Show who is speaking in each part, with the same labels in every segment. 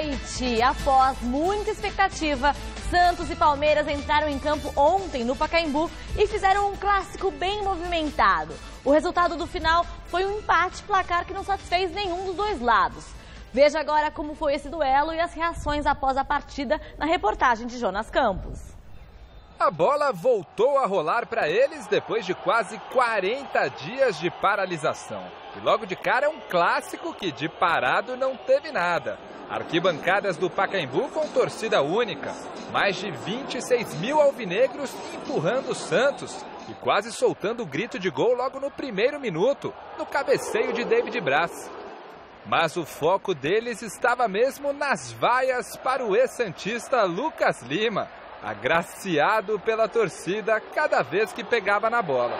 Speaker 1: noite. Após muita expectativa, Santos e Palmeiras entraram em campo ontem no Pacaembu e fizeram um clássico bem movimentado. O resultado do final foi um empate, placar que não satisfez nenhum dos dois lados. Veja agora como foi esse duelo e as reações após a partida na reportagem de Jonas Campos.
Speaker 2: A bola voltou a rolar para eles depois de quase 40 dias de paralisação. E logo de cara um clássico que de parado não teve nada. Arquibancadas do Pacaembu com torcida única. Mais de 26 mil alvinegros empurrando o Santos e quase soltando o grito de gol logo no primeiro minuto, no cabeceio de David Braz. Mas o foco deles estava mesmo nas vaias para o ex-santista Lucas Lima, agraciado pela torcida cada vez que pegava na bola.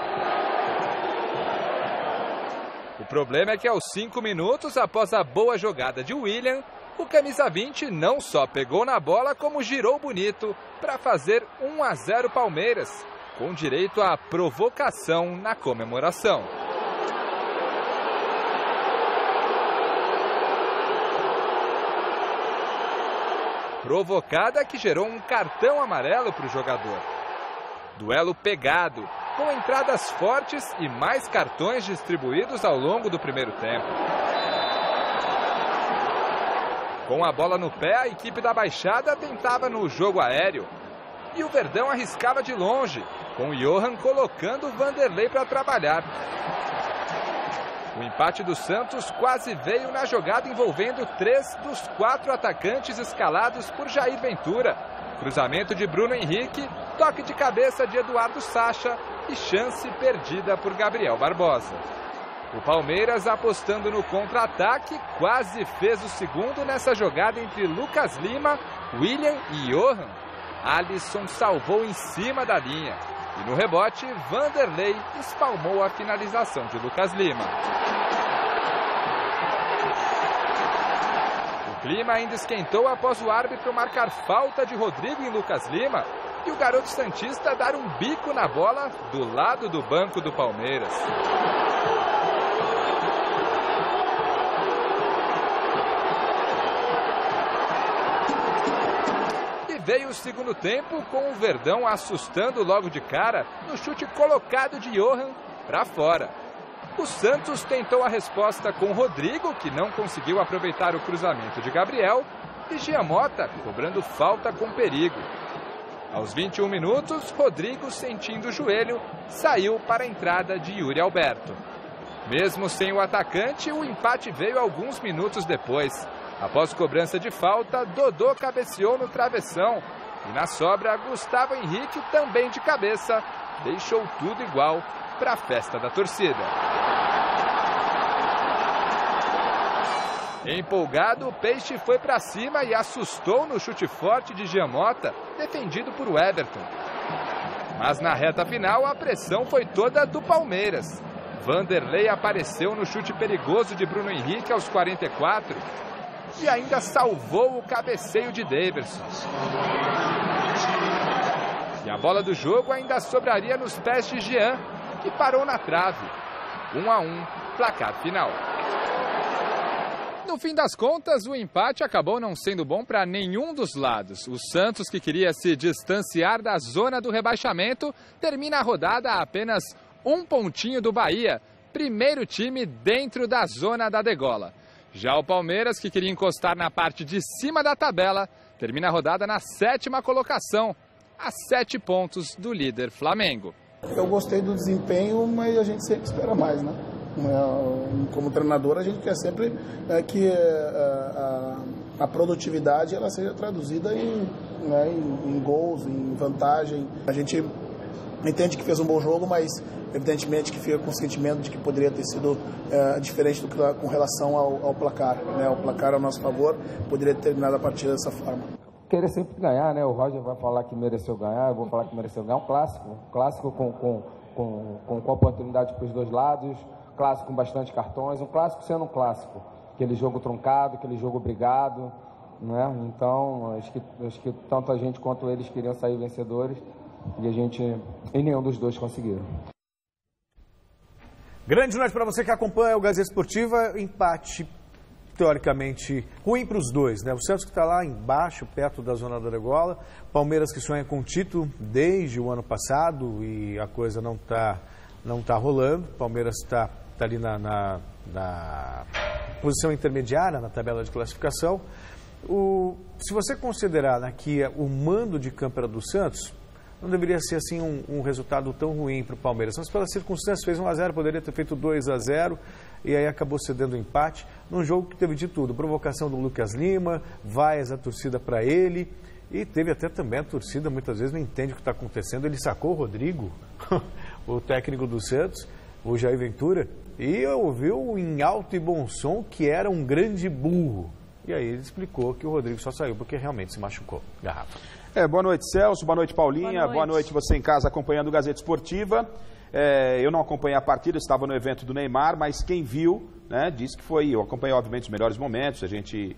Speaker 2: O problema é que aos 5 minutos, após a boa jogada de William, o camisa 20 não só pegou na bola, como girou bonito para fazer 1-0 Palmeiras, com direito à provocação na comemoração. Provocada que gerou um cartão amarelo para o jogador. Duelo pegado, com entradas fortes e mais cartões distribuídos ao longo do primeiro tempo. Com a bola no pé, a equipe da Baixada tentava no jogo aéreo. E o Verdão arriscava de longe, com o Johan colocando o Vanderlei para trabalhar. O empate do Santos quase veio na jogada envolvendo 3 dos 4 atacantes escalados por Jair Ventura. Cruzamento de Bruno Henrique, toque de cabeça de Eduardo Sacha e chance perdida por Gabriel Barbosa. O Palmeiras, apostando no contra-ataque, quase fez o segundo nessa jogada entre Lucas Lima, William e Johan. Alisson salvou em cima da linha. E no rebote, Vanderlei espalmou a finalização de Lucas Lima. O clima ainda esquentou após o árbitro marcar falta de Rodrigo em Lucas Lima e o garoto santista dar um bico na bola do lado do banco do Palmeiras. Veio o segundo tempo com o Verdão assustando logo de cara no chute colocado de Johan para fora. O Santos tentou a resposta com Rodrigo, que não conseguiu aproveitar o cruzamento de Gabriel, e Giamota cobrando falta com perigo. Aos 21 minutos, Rodrigo, sentindo o joelho, saiu para a entrada de Yuri Alberto. Mesmo sem o atacante, o empate veio alguns minutos depois. Após cobrança de falta, Dodô cabeceou no travessão. E na sobra, Gustavo Henrique, também de cabeça, deixou tudo igual para a festa da torcida. Empolgado, o Peixe foi para cima e assustou no chute forte de Giamota, defendido por Everton. Mas na reta final, a pressão foi toda do Palmeiras. Vanderlei apareceu no chute perigoso de Bruno Henrique aos 44. E ainda salvou o cabeceio de Daverson. E a bola do jogo ainda sobraria nos pés de Jean, que parou na trave. 1-1, placar final. No fim das contas, o empate acabou não sendo bom para nenhum dos lados. O Santos, que queria se distanciar da zona do rebaixamento, termina a rodada a apenas 1 pontinho do Bahia, primeiro time dentro da zona da degola. Já o Palmeiras, que queria encostar na parte de cima da tabela, termina a rodada na 7ª colocação, a 7 pontos do líder Flamengo.
Speaker 3: Eu gostei do desempenho, mas a gente sempre espera mais, né? Como treinador, a gente quer sempre que a produtividade ela seja traduzida em gols, em vantagem. A gente entende que fez um bom jogo, mas evidentemente que fica com o sentimento de que poderia ter sido diferente com relação ao placar. Né? O placar, a nosso favor, poderia ter terminado a partida dessa forma.
Speaker 4: Querer sempre ganhar, né? O Roger vai falar que mereceu ganhar, eu vou falar que mereceu ganhar. Um clássico com oportunidade para os dois lados, clássico com bastante cartões, um clássico sendo um clássico. Aquele jogo truncado, aquele jogo brigado, né? Então, acho que tanto a gente quanto eles queriam sair vencedores e a gente, em nenhum dos dois conseguiram.
Speaker 5: Grande noite para você que acompanha o Gazeta Esportiva. Empate teoricamente ruim para os dois, né? O Santos que está lá embaixo, perto da zona da degola, Palmeiras que sonha com título desde o ano passado e a coisa não tá rolando. Palmeiras está ali na posição intermediária na tabela de classificação. Se você considerar, né, que o mando de campo era do Santos, não deveria ser assim um resultado tão ruim para o Palmeiras. Mas pelas circunstâncias fez 1-0, poderia ter feito 2-0 e aí acabou cedendo o empate num jogo que teve de tudo. Provocação do Lucas Lima, vaias a torcida para ele e teve até também a torcida muitas vezes não entende o que está acontecendo. Ele sacou o Rodrigo, o técnico do Santos, o Jair Ventura, e ouviu em alto e bom som que era um grande burro. E aí ele explicou que o Rodrigo só saiu porque realmente se machucou. Garrafa.
Speaker 6: Boa noite, Celso. Boa noite, Paulinha. Boa noite você em casa acompanhando o Gazeta Esportiva. Eu não acompanhei a partida, estava no evento do Neymar, mas quem viu, né, disse que foi. Eu acompanhei, obviamente, os melhores momentos, a gente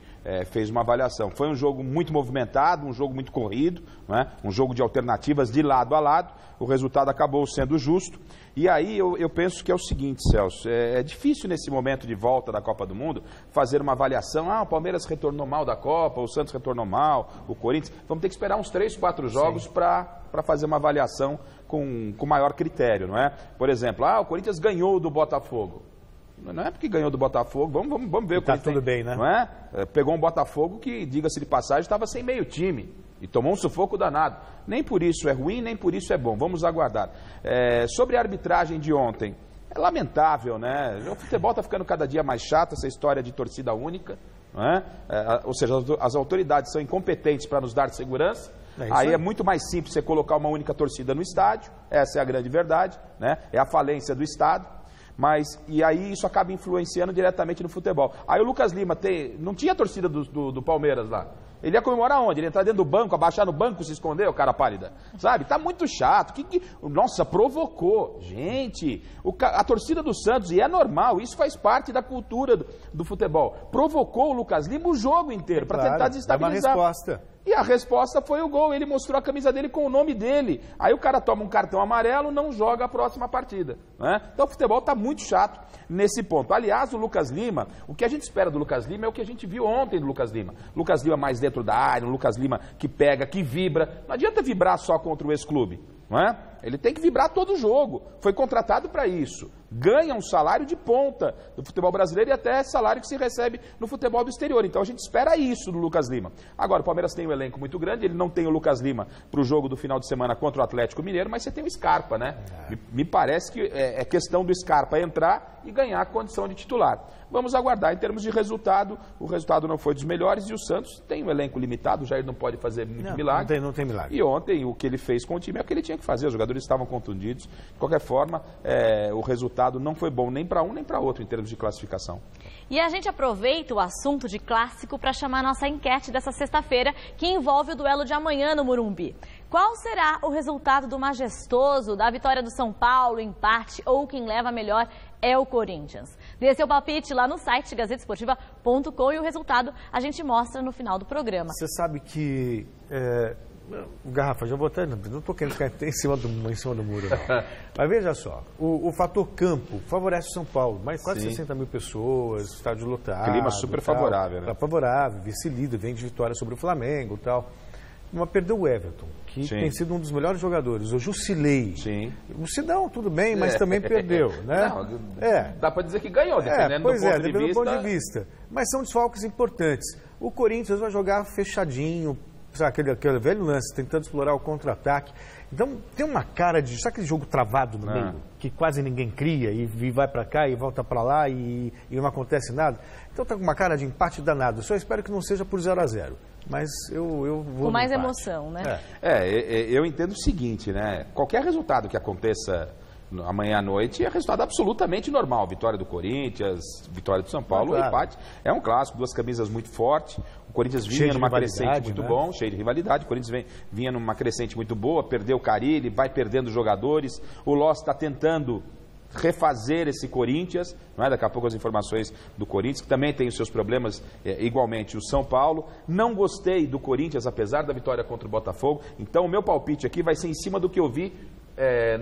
Speaker 6: fez uma avaliação. Foi um jogo muito movimentado, um jogo muito corrido, né, um jogo de alternativas de lado a lado. O resultado acabou sendo justo. E aí eu penso que é o seguinte, Celso, é difícil nesse momento de volta da Copa do Mundo fazer uma avaliação, o Palmeiras retornou mal da Copa, o Santos retornou mal, o Corinthians, vamos ter que esperar uns 3, 4 jogos para fazer uma avaliação com maior critério, não é? Por exemplo, o Corinthians ganhou do Botafogo. Não é porque ganhou do Botafogo, vamos ver o que
Speaker 5: tá tudo bem, né?
Speaker 6: Não é? Pegou um Botafogo que, diga-se de passagem, estava sem meio time. E tomou um sufoco danado. Nem por isso é ruim, nem por isso é bom. Vamos aguardar. Sobre a arbitragem de ontem, é lamentável, né? O futebol está ficando cada dia mais chato, essa história de torcida única. Não é? Ou seja, as autoridades são incompetentes para nos dar segurança. Aí é muito mais simples você colocar uma única torcida no estádio. Essa é a grande verdade, né? É a falência do Estado. E aí isso acaba influenciando diretamente no futebol. Aí o Lucas Lima não tinha torcida do Palmeiras lá. Ele ia comemorar onde? Ele ia entrar dentro do banco, abaixar no banco, se esconder, o cara pálida. Sabe? Tá muito chato. Nossa, provocou. Gente, a torcida do Santos, e é normal, isso faz parte da cultura do futebol. Provocou o Lucas Lima o jogo inteiro, para tentar desestabilizar.
Speaker 5: Dá uma resposta.
Speaker 6: E a resposta foi o gol, ele mostrou a camisa dele com o nome dele. Aí o cara toma um cartão amarelo, não joga a próxima partida. Né? Então o futebol está muito chato nesse ponto. Aliás, o Lucas Lima, o que a gente espera do Lucas Lima é o que a gente viu ontem do Lucas Lima. Lucas Lima mais dentro da área, um Lucas Lima que pega, que vibra. Não adianta vibrar só contra o ex-clube. Não é? Ele tem que vibrar todo o jogo. Foi contratado para isso. Ganha um salário de ponta do futebol brasileiro e até salário que se recebe no futebol do exterior. Então a gente espera isso do Lucas Lima. Agora, o Palmeiras tem um elenco muito grande, ele não tem o Lucas Lima para o jogo do final de semana contra o Atlético Mineiro, mas você tem o Scarpa, né? Me parece que é questão do Scarpa entrar e ganhar a condição de titular. Vamos aguardar. Em termos de resultado, o resultado não foi dos melhores e o Santos tem um elenco limitado, o Jair não pode fazer muito milagre.
Speaker 5: Não tem milagre.
Speaker 6: E ontem o que ele fez com o time é o que ele tinha que fazer, os jogadores estavam contundidos. De qualquer forma, o resultado não foi bom nem para um nem para outro em termos de classificação.
Speaker 1: E a gente aproveita o assunto de clássico para chamar a nossa enquete dessa sexta-feira, que envolve o duelo de amanhã no Morumbi. Qual será o resultado do majestoso, da vitória do São Paulo, empate ou quem leva melhor é o Corinthians? Dê seu palpite lá no site gazetesportiva.com e o resultado a gente mostra no final do programa.
Speaker 5: Você sabe que... Garrafa, já vou até... Não estou querendo ficar em cima do muro, não. Mas veja só, o fator campo favorece o São Paulo. Mais quase 60 mil pessoas, estádio lotado.
Speaker 6: Clima super favorável, né?
Speaker 5: Favorável, vice-líder, vem de vitória sobre o Flamengo e tal. Mas perdeu o Everton, que tem sido um dos melhores jogadores. O Jusilei. Sim. O Sidão, tudo bem, mas também perdeu, né?
Speaker 6: Não, dá para dizer que ganhou, dependendo do ponto de vista.
Speaker 5: Mas são desfalques importantes. O Corinthians vai jogar fechadinho, sabe, aquele velho lance, tentando explorar o contra-ataque. Então, tem uma cara de... Sabe aquele jogo travado no meio? Que quase ninguém cria e vai para cá e volta para lá e não acontece nada? Então, tá com uma cara de empate danado. Eu só espero que não seja por 0-0. Mas eu vou...
Speaker 1: Com mais emoção, né?
Speaker 6: Eu entendo o seguinte, né? Qualquer resultado que aconteça amanhã à noite é resultado absolutamente normal. Vitória do Corinthians, vitória do São Paulo, empate. É um clássico, duas camisas muito fortes. O Corinthians vinha numa crescente muito bom, cheio de rivalidade. O Corinthians vinha numa crescente muito boa, perdeu o Carille, vai perdendo jogadores. O Loss está tentando refazer esse Corinthians, não é? Daqui a pouco as informações do Corinthians, que também tem os seus problemas, igualmente o São Paulo. Não gostei do Corinthians, apesar da vitória contra o Botafogo. Então o meu palpite aqui vai ser em cima do que eu vi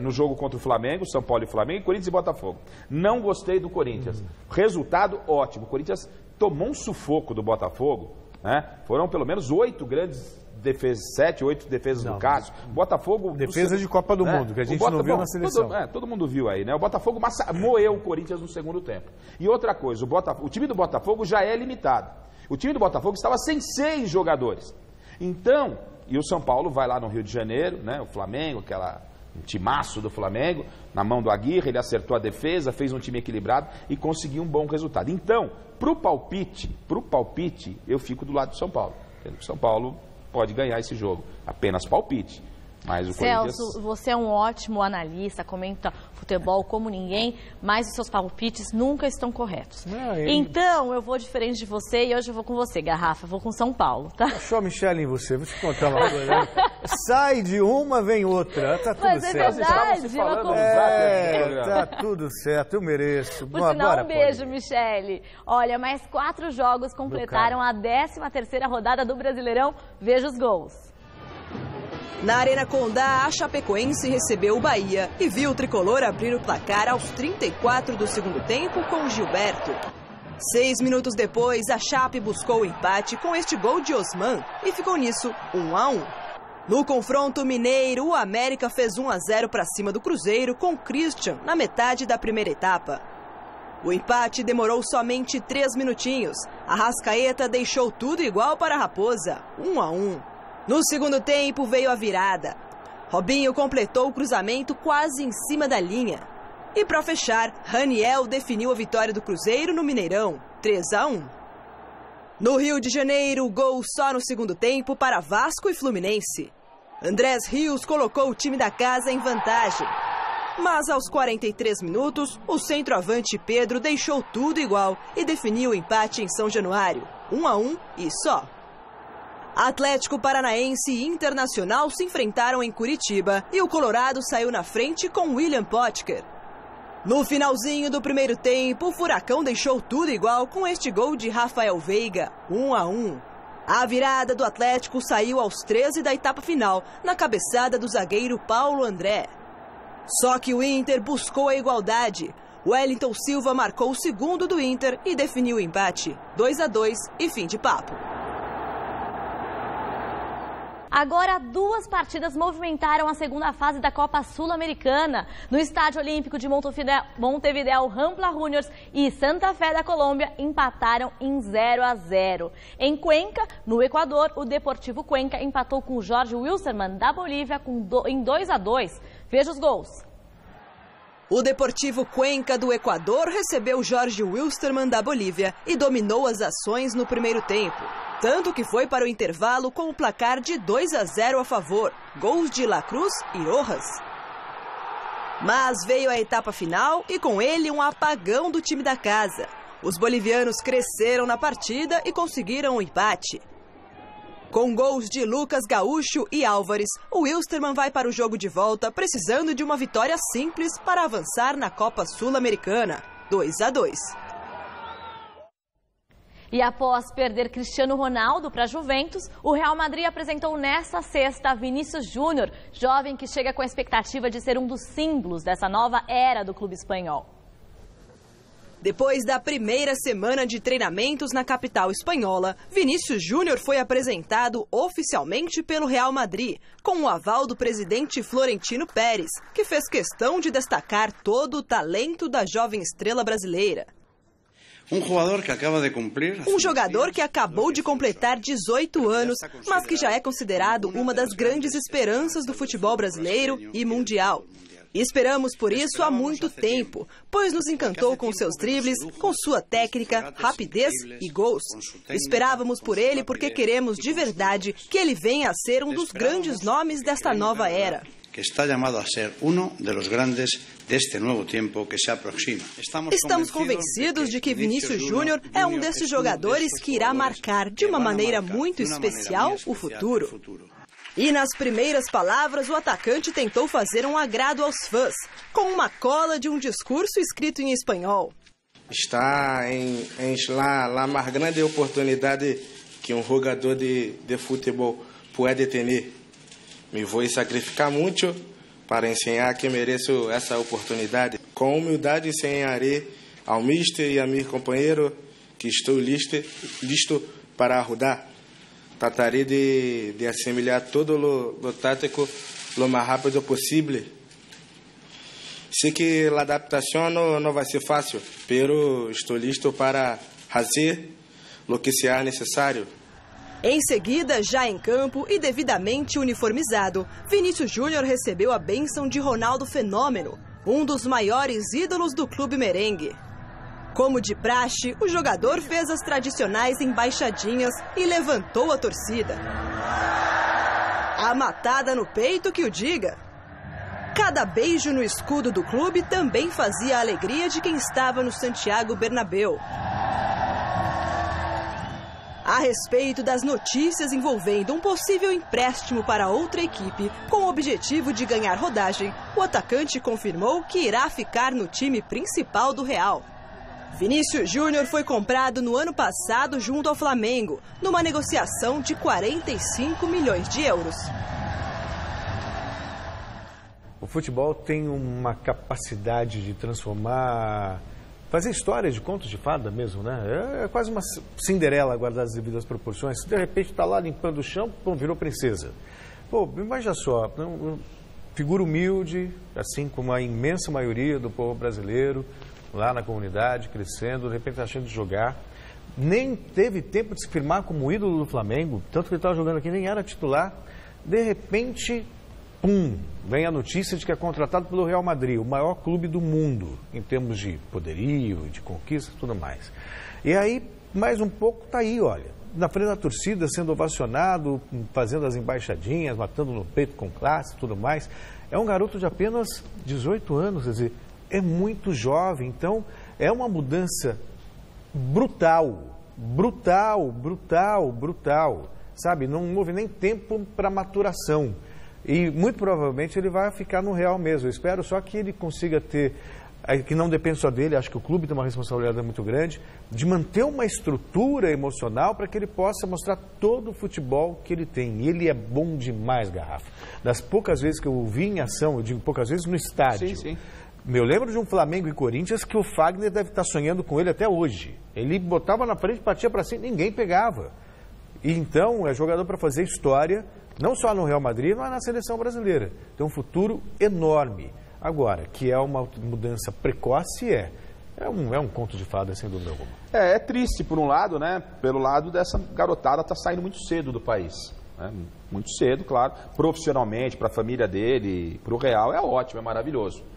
Speaker 6: no jogo contra o Flamengo, São Paulo e Flamengo, Corinthians e Botafogo. Não gostei do Corinthians. Resultado ótimo. O Corinthians tomou um sufoco do Botafogo, né? Foram pelo menos 8 grandes defesas, 7, 8 defesas do Cássio. Botafogo...
Speaker 5: Defesa de Copa do Mundo, que a gente não viu na seleção.
Speaker 6: Todo mundo viu aí, né? O Botafogo moeu o Corinthians no segundo tempo. E outra coisa, o time do Botafogo já é limitado. O time do Botafogo estava sem 6 jogadores. Então, e o São Paulo vai lá no Rio de Janeiro, né? O Flamengo, um timaço do Flamengo, na mão do Aguirre, ele acertou a defesa, fez um time equilibrado e conseguiu um bom resultado. Então, pro palpite, eu fico do lado do São Paulo. O São Paulo pode ganhar esse jogo. Apenas palpite. Mas o
Speaker 1: Celso,
Speaker 6: Corinthians...
Speaker 1: você é um ótimo analista, comenta futebol como ninguém, mas os seus palpites nunca estão corretos. Então, eu vou diferente de você e hoje eu vou com você, Garrafa. Eu vou com São Paulo, tá?
Speaker 5: Achou a Michele em você. Vou te contar uma coisa. Sai de uma, vem outra. Tá tudo
Speaker 1: mas
Speaker 5: certo.
Speaker 1: Verdade,
Speaker 5: tá tudo certo. Eu mereço.
Speaker 1: Por sinal, um beijo, Michele. Olha, mais 4 jogos completaram a 13ª rodada do Brasileirão. Veja os gols.
Speaker 7: Na Arena Condá, a Chapecoense recebeu o Bahia e viu o tricolor abrir o placar aos 34 do segundo tempo com Gilberto. 6 minutos depois, a Chape buscou o empate com este gol de Osman e ficou nisso 1-1. No confronto mineiro, o América fez 1-0 para cima do Cruzeiro com Christian na metade da primeira etapa. O empate demorou somente 3 minutinhos. A Arrascaeta deixou tudo igual para a Raposa, 1-1. No segundo tempo veio a virada. Robinho completou o cruzamento quase em cima da linha. E para fechar, Raniel definiu a vitória do Cruzeiro no Mineirão, 3-1. No Rio de Janeiro, gol só no segundo tempo para Vasco e Fluminense. Andrés Rios colocou o time da casa em vantagem. Mas aos 43 minutos, o centroavante Pedro deixou tudo igual e definiu o empate em São Januário, 1-1 e só. Atlético Paranaense e Internacional se enfrentaram em Curitiba e o Colorado saiu na frente com William Potker. No finalzinho do primeiro tempo, o Furacão deixou tudo igual com este gol de Rafael Veiga, 1-1. A virada do Atlético saiu aos 13 da etapa final, na cabeçada do zagueiro Paulo André. Só que o Inter buscou a igualdade. Wellington Silva marcou o segundo do Inter e definiu o empate, 2-2 e fim de papo.
Speaker 1: Agora, 2 partidas movimentaram a segunda fase da Copa Sul-Americana. No Estádio Olímpico de Montevideo, Rampla Juniors e Santa Fé da Colômbia empataram em 0-0. Em Cuenca, no Equador, o Deportivo Cuenca empatou com o Jorge Wilstermann da Bolívia em 2-2. Veja os gols.
Speaker 7: O Deportivo Cuenca do Equador recebeu o Jorge Wilstermann da Bolívia e dominou as ações no primeiro tempo. Tanto que foi para o intervalo com o placar de 2-0 a favor, gols de La Cruz e Rojas. Mas veio a etapa final e com ele um apagão do time da casa. Os bolivianos cresceram na partida e conseguiram o empate. Com gols de Lucas Gaúcho e Álvares, o Wilstermann vai para o jogo de volta precisando de uma vitória simples para avançar na Copa Sul-Americana, 2-2.
Speaker 1: E após perder Cristiano Ronaldo para a Juventus, o Real Madrid apresentou nesta sexta Vinícius Júnior, jovem que chega com a expectativa de ser um dos símbolos dessa nova era do clube espanhol.
Speaker 7: Depois da primeira semana de treinamentos na capital espanhola, Vinícius Júnior foi apresentado oficialmente pelo Real Madrid, com o aval do presidente Florentino Pérez, que fez questão de destacar todo o talento da jovem estrela brasileira. Um jogador que acabou de completar 18 anos, mas que já é considerado uma das grandes esperanças do futebol brasileiro e mundial. E esperamos por isso há muito tempo, pois nos encantou com seus dribles, com sua técnica, rapidez e gols. Esperávamos por ele porque queremos de verdade que ele venha a ser um dos grandes nomes desta nova era.
Speaker 8: Que está chamado a ser um dos grandes deste novo tempo que se aproxima.
Speaker 7: Estamos convencidos de que Vinícius Júnior é um desses jogadores que irá marcar de uma maneira muito especial o futuro. E nas primeiras palavras, o atacante tentou fazer um agrado aos fãs, com uma cola de um discurso escrito em espanhol.
Speaker 9: Está em la mais grande oportunidade que um jogador de futebol pode ter. Me vou sacrificar muito para ensinar que mereço essa oportunidade. Com humildade ensinarei ao mister e a meu companheiro que estou listo para rodar. Trataré de assimilar todo lo táctico lo más rápido possível. Sei que a adaptação não vai ser fácil, pero estou listo para fazer o que seja necessário.
Speaker 7: Em seguida, já em campo e devidamente uniformizado, Vinícius Júnior recebeu a bênção de Ronaldo Fenômeno, um dos maiores ídolos do clube merengue. Como de praxe, o jogador fez as tradicionais embaixadinhas e levantou a torcida. A matada no peito que o diga. Cada beijo no escudo do clube também fazia a alegria de quem estava no Santiago Bernabéu. A respeito das notícias envolvendo um possível empréstimo para outra equipe, com o objetivo de ganhar rodagem, o atacante confirmou que irá ficar no time principal do Real. Vinícius Júnior foi comprado no ano passado junto ao Flamengo, numa negociação de 45 milhões de euros.
Speaker 5: O futebol tem uma capacidade de transformar, fazer histórias de contos de fada mesmo, né? É quase uma Cinderela guardada as devidas proporções. De repente está lá limpando o chão, pô, virou princesa. Pô, imagina só, figura humilde, assim como a imensa maioria do povo brasileiro, lá na comunidade, crescendo, de repente está achando de jogar. Nem teve tempo de se firmar como ídolo do Flamengo, tanto que ele estava jogando aqui, nem era titular. De repente, pum, vem a notícia de que é contratado pelo Real Madrid, o maior clube do mundo, em termos de poderio, de conquista e tudo mais. E aí, mais um pouco, está aí, olha, na frente da torcida, sendo ovacionado, fazendo as embaixadinhas, matando no peito com classe e tudo mais. É um garoto de apenas 18 anos, quer dizer, é muito jovem, então é uma mudança brutal, sabe? Não houve nem tempo para maturação. E muito provavelmente ele vai ficar no Real mesmo. Eu espero só que ele consiga ter, que não depende só dele, acho que o clube tem uma responsabilidade muito grande, de manter uma estrutura emocional para que ele possa mostrar todo o futebol que ele tem. E ele é bom demais, Garrafa. Das poucas vezes que eu o vi em ação, eu digo poucas vezes no estádio.
Speaker 6: Sim, sim.
Speaker 5: Eu lembro de um Flamengo e Corinthians que o Fagner deve estar sonhando com ele até hoje. Ele botava na frente, batia para cima, ninguém pegava. E então é jogador para fazer história, não só no Real Madrid, mas na seleção brasileira. Tem um futuro enorme. Agora, que é uma mudança precoce, é um conto de fada, sem dúvida alguma.
Speaker 6: É triste por um lado, né? Pelo lado dessa garotada tá saindo muito cedo do país. Né? Muito cedo, claro. Profissionalmente, para a família dele, para o Real, é ótimo, é maravilhoso.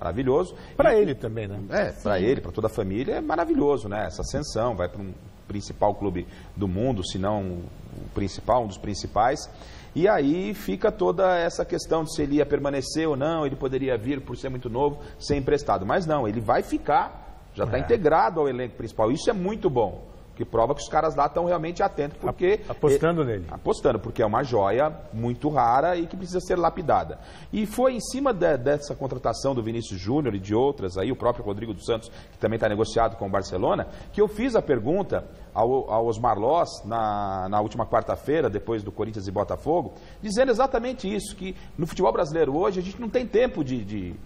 Speaker 6: Maravilhoso.
Speaker 5: Para ele também, né?
Speaker 6: Para ele, para toda a família, é maravilhoso, né? Essa ascensão, vai para um principal clube do mundo, se não o principal, um dos principais. E aí fica toda essa questão de se ele ia permanecer ou não, ele poderia vir por ser muito novo, ser emprestado. Mas não, ele vai ficar, já está integrado ao elenco principal. Isso é muito bom. Que prova que os caras lá estão realmente atentos, porque...
Speaker 5: Apostando nele.
Speaker 6: Apostando, porque é uma joia muito rara e que precisa ser lapidada. E foi em cima dessa contratação do Vinícius Júnior e de outras, aí o próprio Rodrigo dos Santos, que também está negociado com o Barcelona, que eu fiz a pergunta ao Osmar Loss na última quarta-feira, depois do Corinthians e Botafogo, dizendo exatamente isso, que no futebol brasileiro hoje a gente não tem tempo de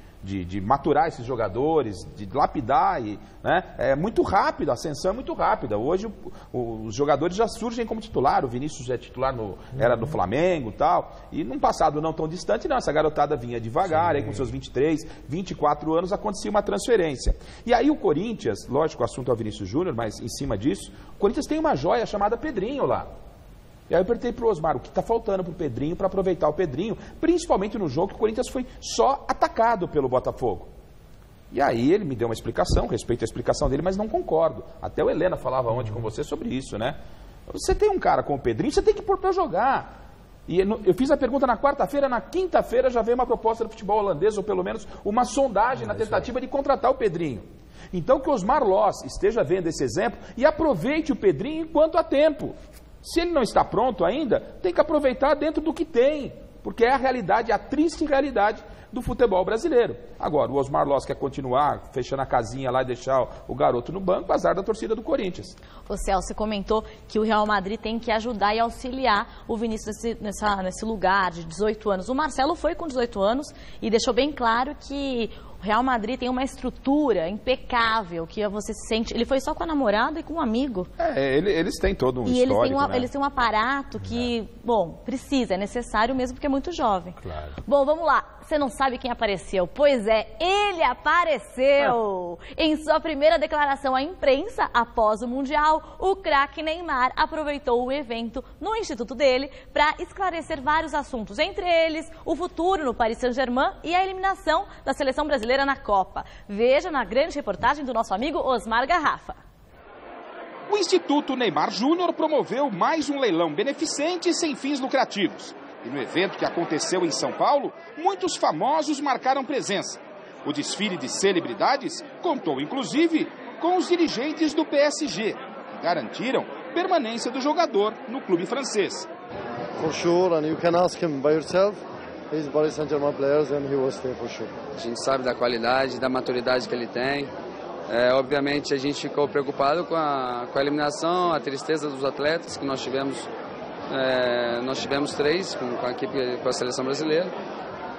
Speaker 6: maturar esses jogadores, de lapidar, né? É muito rápido, a ascensão é muito rápida. Hoje os jogadores já surgem como titular, o Vinícius é titular, era do Flamengo e tal, e num passado não tão distante, não, essa garotada vinha devagar, aí com seus 23, 24 anos acontecia uma transferência. E aí o Corinthians, lógico, o assunto é o Vinícius Júnior, mas em cima disso, o Corinthians tem uma joia chamada Pedrinho lá. E aí eu perguntei para o Osmar o que está faltando para o Pedrinho, para aproveitar o Pedrinho, principalmente no jogo que o Corinthians foi só atacado pelo Botafogo. E aí ele me deu uma explicação, respeito à explicação dele, mas não concordo. Até o Helena falava ontem com você sobre isso, né? Você tem um cara como o Pedrinho, você tem que pôr para jogar. E eu fiz a pergunta na quarta-feira, na quinta-feira já veio uma proposta do futebol holandês, ou pelo menos uma sondagem na tentativa de contratar o Pedrinho. Então que o Osmar Loss esteja vendo esse exemplo e aproveite o Pedrinho enquanto há tempo. Se ele não está pronto ainda, tem que aproveitar dentro do que tem, porque é a realidade, a triste realidade do futebol brasileiro. Agora, o Osmar Loss quer continuar fechando a casinha lá e deixar o garoto no banco, azar da torcida do Corinthians.
Speaker 1: O Celso comentou que o Real Madrid tem que ajudar e auxiliar o Vinícius nesse lugar de 18 anos. O Marcelo foi com 18 anos e deixou bem claro que Real Madrid tem uma estrutura impecável, que você se sente... Ele foi só com a namorada e com um amigo.
Speaker 6: Eles têm todo um histórico, né?
Speaker 1: Eles têm um aparato que, bom, precisa, é necessário mesmo porque é muito jovem.
Speaker 6: Claro.
Speaker 1: Bom, vamos lá. Você não sabe quem apareceu? Pois é, ele apareceu! Em sua primeira declaração à imprensa, após o Mundial, o craque Neymar aproveitou o evento no instituto dele para esclarecer vários assuntos, entre eles o futuro no Paris Saint-Germain e a eliminação da seleção brasileira na Copa. Veja na grande reportagem do nosso amigo Osmar Garrafa.
Speaker 6: O Instituto Neymar Júnior promoveu mais um leilão beneficente sem fins lucrativos. E no evento que aconteceu em São Paulo, muitos famosos marcaram presença. O desfile de celebridades contou, inclusive, com os dirigentes do PSG, que garantiram permanência do jogador no clube francês.
Speaker 10: For sure, and you can ask him by yourself. He's Paris Saint-Germain players and he will stay for sure.
Speaker 11: A gente sabe da qualidade, da maturidade que ele tem. Obviamente a gente ficou preocupado com a eliminação, a tristeza dos atletas que nós tivemos 3 com a equipe, com a seleção brasileira.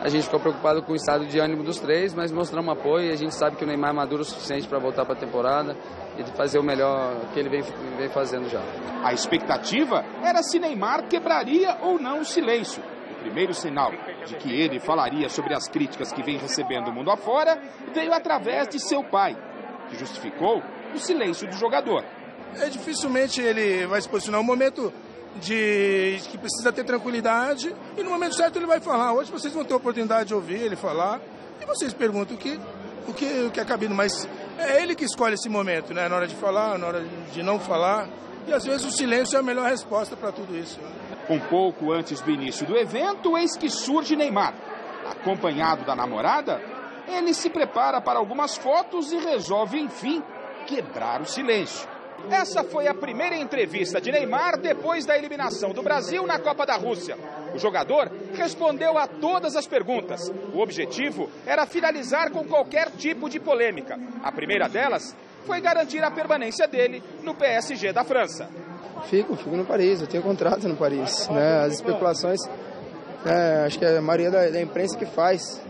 Speaker 11: A gente ficou preocupado com o estado de ânimo dos 3, mas mostramos apoio e a gente sabe que o Neymar é maduro o suficiente para voltar para a temporada e de fazer o melhor que ele vem fazendo já.
Speaker 6: A expectativa era se Neymar quebraria ou não o silêncio. O primeiro sinal de que ele falaria sobre as críticas que vem recebendo o mundo afora veio através de seu pai, que justificou o silêncio do jogador.
Speaker 3: Dificilmente ele vai se posicionar. Um momento que precisa ter tranquilidade e no momento certo ele vai falar. Hoje vocês vão ter a oportunidade de ouvir ele falar e vocês perguntam o que é cabido, mas é ele que escolhe esse momento, né? Na hora de falar, na hora de não falar, e às vezes o silêncio é a melhor resposta para tudo isso.
Speaker 6: Um pouco antes do início do evento, eis que surge Neymar. Acompanhado da namorada, ele se prepara para algumas fotos e resolve, enfim, quebrar o silêncio. Essa foi a primeira entrevista de Neymar depois da eliminação do Brasil na Copa da Rússia. O jogador respondeu a todas as perguntas. O objetivo era finalizar com qualquer tipo de polêmica. A primeira delas foi garantir a permanência dele no PSG da França.
Speaker 12: Fico no Paris, eu tenho contrato no Paris. Né? As especulações, acho que é a maioria da imprensa que faz.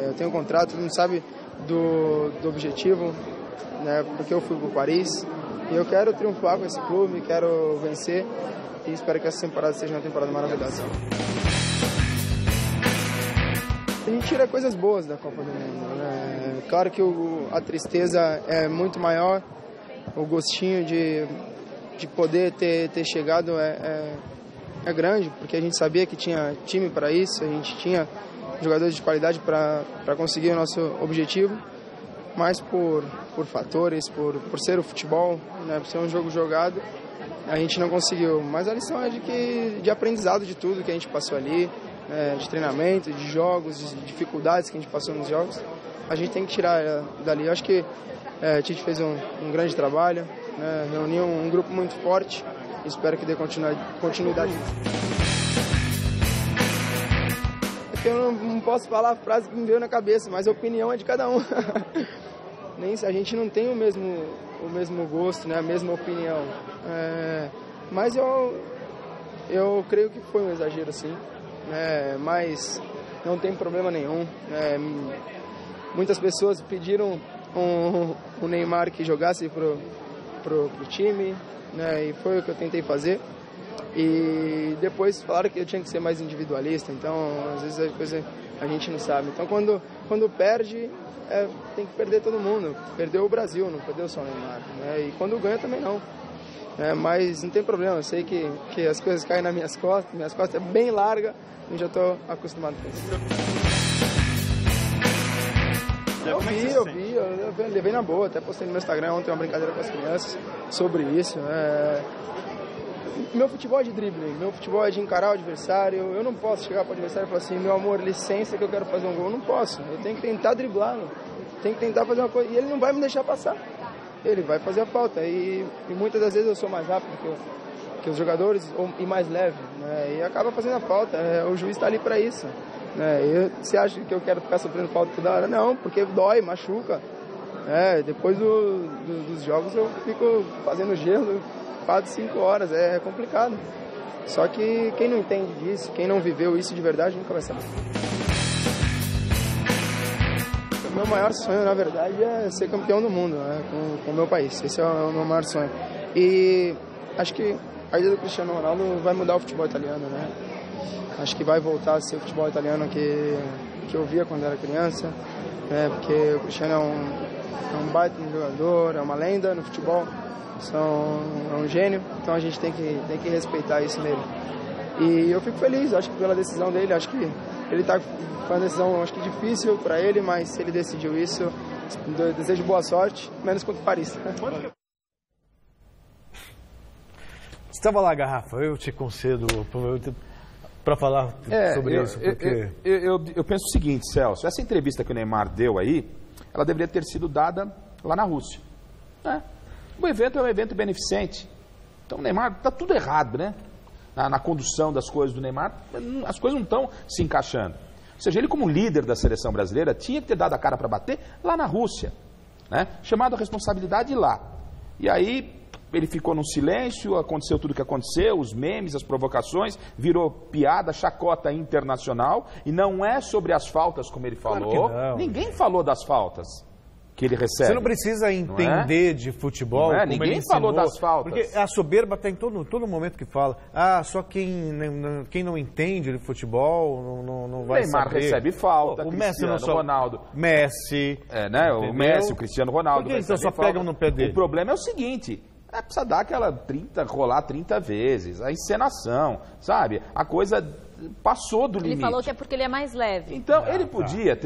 Speaker 12: Eu tenho contrato, todo mundo sabe do objetivo, né? Porque eu fui para o Paris. E eu quero triunfar com esse clube, quero vencer e espero que essa temporada seja uma temporada maravilhosa. A gente tira coisas boas da Copa do Mundo, né? Claro que a tristeza é muito maior, o gostinho de poder ter chegado é grande, porque a gente sabia que tinha time para isso, a gente tinha jogadores de qualidade para conseguir o nosso objetivo. Mas por fatores, por ser o futebol, né, por ser um jogo jogado, a gente não conseguiu. Mas a lição é de aprendizado de tudo que a gente passou ali, de treinamento, de jogos, de dificuldades que a gente passou nos jogos. A gente tem que tirar dali. Eu acho que a Tite fez um grande trabalho, né, reuniu um grupo muito forte e espero que dê continuidade. Eu não posso falar a frase que me veio na cabeça, mas a opinião é de cada um. A gente não tem o mesmo gosto, né? A mesma opinião. Mas eu creio que foi um exagero, sim. Mas não tem problema nenhum. Muitas pessoas pediram o Neymar que jogasse pro time, né? E foi o que eu tentei fazer. E depois falaram que eu tinha que ser mais individualista, então às vezes a gente não sabe. Então quando perde, tem que perder todo mundo. Perdeu o Brasil, não perdeu só o Neymar, né? E quando ganha também não. Mas não tem problema, eu sei que as coisas caem nas minhas costas é bem larga e já estou acostumado com isso. Eu levei na boa, até postei no meu Instagram ontem uma brincadeira com as crianças sobre isso. Meu futebol é de drible, meu futebol é de encarar o adversário. Eu não posso chegar para o adversário e falar assim, meu amor, licença que eu quero fazer um gol. Eu não posso, eu tenho que tentar driblar, tenho que tentar fazer uma coisa. E ele não vai me deixar passar, ele vai fazer a falta. E muitas das vezes eu sou mais rápido que os jogadores e mais leve, né? E acaba fazendo a falta, o juiz está ali para isso. Né? Você acha que eu quero ficar sofrendo falta toda hora? Não, porque dói, machuca. Depois dos jogos eu fico fazendo gelo 4, 5 horas, é complicado. Só que quem não entende disso, quem não viveu isso de verdade, nunca vai saber. meu maior sonho, na verdade, é ser campeão do mundo, né, com o meu país. Esse é o meu maior sonho. E acho que a ida do Cristiano Ronaldo vai mudar o futebol italiano, né? Acho que vai voltar a ser o futebol italiano que eu via quando era criança, né? Porque o Cristiano é um baita jogador, é uma lenda no futebol, é um gênio, então a gente tem que respeitar isso nele. E eu fico feliz, acho que pela decisão dele, acho que ele está com uma decisão, acho que difícil para ele, mas se ele decidiu isso, eu desejo boa sorte, menos contra o Paris.
Speaker 5: Estava lá, Garrafa, eu te concedo para falar sobre isso. Porque...
Speaker 6: Eu penso o seguinte, Celso, essa entrevista que o Neymar deu aí, ela deveria ter sido dada lá na Rússia. Né? O evento é um evento beneficente. Então o Neymar, está tudo errado, né? Na condução das coisas do Neymar, as coisas não estão se encaixando. Ou seja, ele como líder da seleção brasileira tinha que ter dado a cara para bater lá na Rússia, né? Chamado a responsabilidade lá. E aí ele ficou num silêncio, aconteceu tudo o que aconteceu, os memes, as provocações, virou piada, chacota internacional, e não é sobre as faltas como ele falou.
Speaker 5: Claro que não.
Speaker 6: Ninguém falou das faltas que ele recebe.
Speaker 5: Você não precisa entender de futebol.
Speaker 6: Não ninguém falou das faltas.
Speaker 5: Porque a soberba está em todo momento que fala. Só quem não entende de futebol não vai
Speaker 6: Neymar
Speaker 5: saber.
Speaker 6: Recebe falta,
Speaker 5: o Messi não só...
Speaker 6: Ronaldo.
Speaker 5: Messi.
Speaker 6: Né? O Messi, o Cristiano Ronaldo.
Speaker 5: Por que então só pegam no pé dele?
Speaker 6: O problema é o seguinte... precisa dar rolar 30 vezes, a encenação, sabe? A coisa passou do limite.
Speaker 1: Ele falou que é porque ele é mais leve.
Speaker 6: Então, ele podia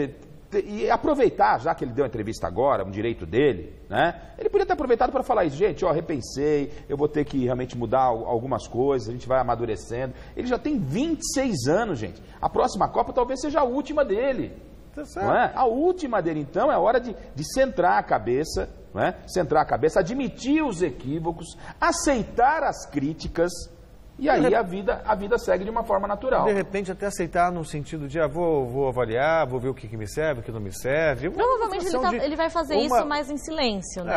Speaker 6: e aproveitar, já que ele deu a entrevista agora, um direito dele, né? Ele podia ter aproveitado para falar isso, gente, repensei, eu vou ter que realmente mudar algumas coisas, a gente vai amadurecendo. Ele já tem 26 anos, gente. A próxima Copa talvez seja a última dele. Não é? A última dele, então, é hora de centrar a cabeça, não é? Centrar a cabeça, admitir os equívocos, aceitar as críticas, e aí a vida segue de uma forma natural.
Speaker 5: De repente até aceitar no sentido de vou avaliar, vou ver o que me serve, o que não me serve.
Speaker 1: Provavelmente ele vai fazer isso mais em silêncio, né?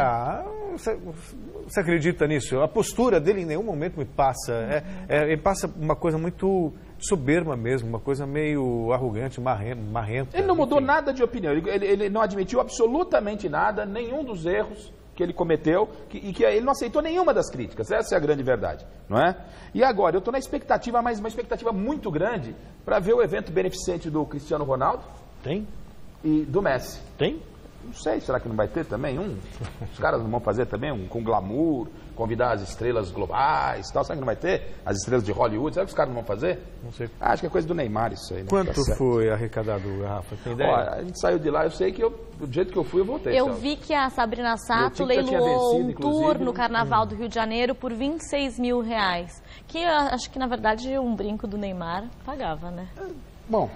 Speaker 5: Você acredita nisso? A postura dele em nenhum momento me passa. Ele passa uma coisa muito soberba mesmo, uma coisa meio arrogante, marrenta.
Speaker 6: Ele não mudou nada de opinião, ele não admitiu absolutamente nada, nenhum dos erros que ele cometeu, e que ele não aceitou nenhuma das críticas. Essa é a grande verdade, não é? E agora, eu estou na expectativa, mas uma expectativa muito grande, para ver o evento beneficente do Cristiano Ronaldo.
Speaker 5: Tem?
Speaker 6: E do Messi.
Speaker 5: Tem?
Speaker 6: Não sei, será que não vai ter também um? Os caras não vão fazer também um com glamour, convidar as estrelas globais e tal? Será que não vai ter? As estrelas de Hollywood, será que os caras não vão fazer?
Speaker 5: Não sei.
Speaker 6: Acho que é coisa do Neymar isso aí. Né?
Speaker 5: Quanto foi arrecadado, Rafa? Tem ideia?
Speaker 6: Olha, a gente saiu de lá, eu sei que do jeito que eu fui, eu voltei.
Speaker 1: Eu vi que a Sabrina Sato leiloou um tour no Carnaval do Rio de Janeiro por R$26 mil. Que eu acho que, na verdade, um brinco do Neymar pagava, né?
Speaker 6: Bom,